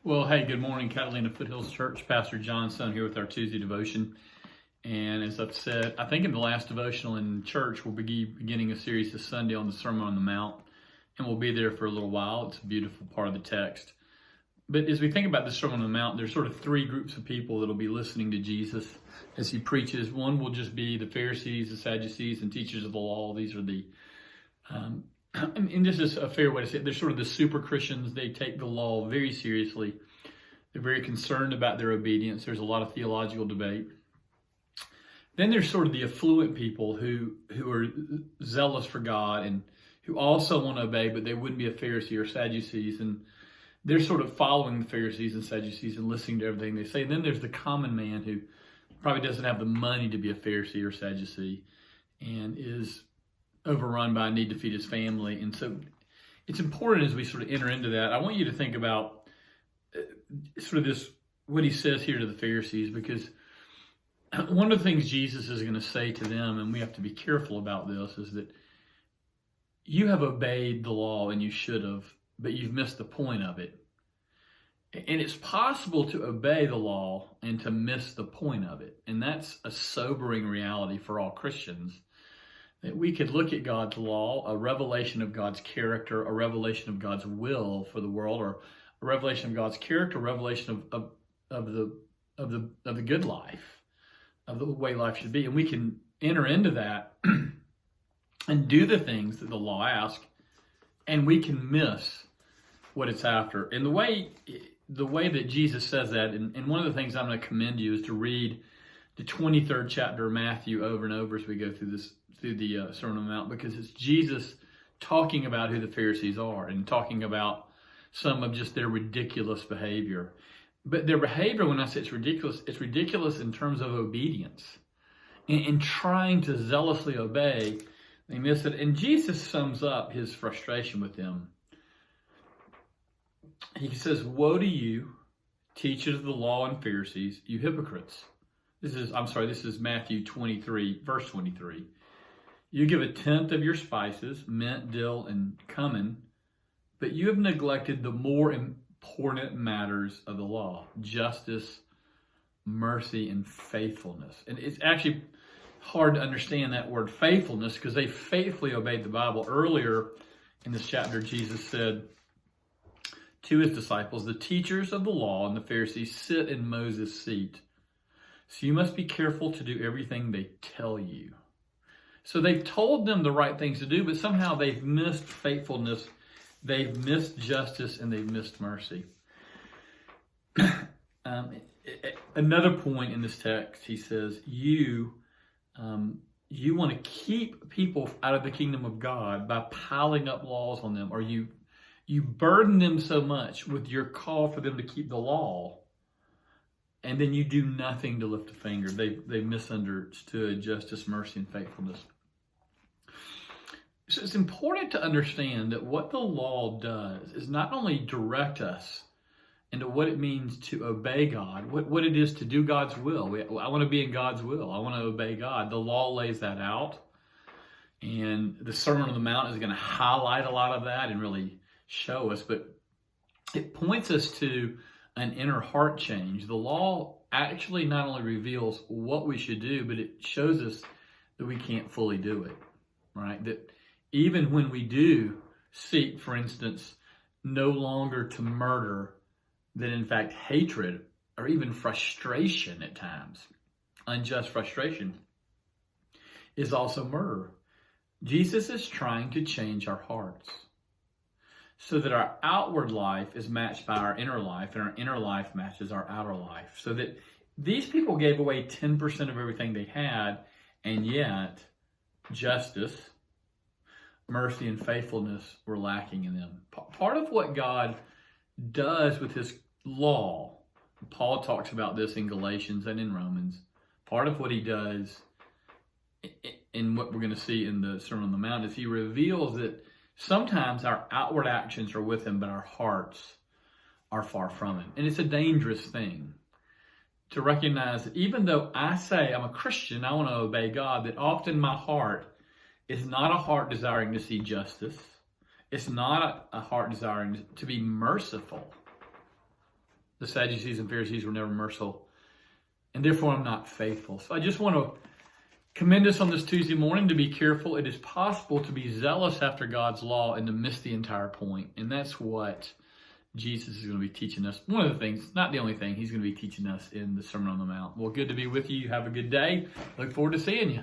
Well, hey, good morning, Catalina Foothills Church. Pastor John Son here with our Tuesday devotion. And as I've said, I think in the last devotional in church, we'll be beginning a series this Sunday on the Sermon on the Mount. And we'll be there for a little while. It's a beautiful part of the text. But as we think about the Sermon on the Mount, there's sort of three groups of people that will be listening to Jesus as he preaches. One will just be the Pharisees, the Sadducees, and teachers of the law. These are the and this is a fair way to say it. They're sort of the super Christians. They take the law very seriously. They're very concerned about their obedience. There's a lot of theological debate. Then there's sort of the affluent people who are zealous for God and who also want to obey, but they wouldn't be a Pharisee or Sadducees. And they're sort of following the Pharisees and Sadducees and listening to everything they say. And then there's the common man who probably doesn't have the money to be a Pharisee or Sadducee and is overrun by a need to feed his family. And so it's important as we sort of enter into that. I want you to think about sort of this, what he says here to the Pharisees, because one of the things Jesus is going to say to them, and we have to be careful about this, is that you have obeyed the law and you should have, but you've missed the point of it. And it's possible to obey the law and to miss the point of it. And that's a sobering reality for all Christians. That we could look at God's law, a revelation of God's character, a revelation of God's will for the world, or a revelation of God's character, a revelation of the good life, of the way life should be. And we can enter into that and do the things that the law asks, and we can miss what it's after. And the way that Jesus says that, and one of the things I'm going to commend you is to read the 23rd chapter of Matthew over and over as we go through the Sermon on the Mount, because it's Jesus talking about who the Pharisees are and talking about some of just their ridiculous behavior. But their behavior, when I say it's ridiculous in terms of obedience. In trying to zealously obey, they miss it. And Jesus sums up his frustration with them. He says, "Woe to you, teachers of the law and Pharisees, you hypocrites." This is Matthew 23, verse 23. "You give a tenth of your spices, mint, dill, and cumin, but you have neglected the more important matters of the law, justice, mercy, and faithfulness." And it's actually hard to understand that word faithfulness because they faithfully obeyed the Bible. Earlier in this chapter, Jesus said to his disciples, "The teachers of the law and the Pharisees sit in Moses' seat. So you must be careful to do everything they tell you." So they've told them the right things to do, but somehow they've missed faithfulness, they've missed justice, and they've missed mercy. Another point in this text, he says, you want to keep people out of the kingdom of God by piling up laws on them, or you burden them so much with your call for them to keep the law, and then you do nothing to lift a finger. They misunderstood justice, mercy, and faithfulness. So it's important to understand that what the law does is not only direct us into what it means to obey God, what it is to do God's will. I want to be in God's will. I want to obey God. The law lays that out. And the Sermon on the Mount is going to highlight a lot of that and really show us. But it points us to an inner heart change. The law actually not only reveals what we should do, but it shows us that we can't fully do it, right? That even when we do seek, for instance, no longer to murder, that in fact hatred or even frustration at times, unjust frustration, is also murder. Jesus is trying to change our hearts so that our outward life is matched by our inner life, and our inner life matches our outer life. So that these people gave away 10% of everything they had, and yet justice, mercy, and faithfulness were lacking in them. Part of what God does with his law, Paul talks about this in Galatians and in Romans, part of what he does in what we're going to see in the Sermon on the Mount is he reveals that sometimes our outward actions are with him, but our hearts are far from him. And it's a dangerous thing to recognize that even though I say I'm a Christian, I want to obey God, that often my heart is not a heart desiring to see justice. It's not a heart desiring to be merciful. The Sadducees and Pharisees were never merciful, and therefore I'm not faithful. So I just want to commend us on this Tuesday morning to be careful. It is possible to be zealous after God's law and to miss the entire point. And that's what Jesus is going to be teaching us. One of the things, not the only thing, he's going to be teaching us in the Sermon on the Mount. Well, good to be with you. Have a good day. Look forward to seeing you.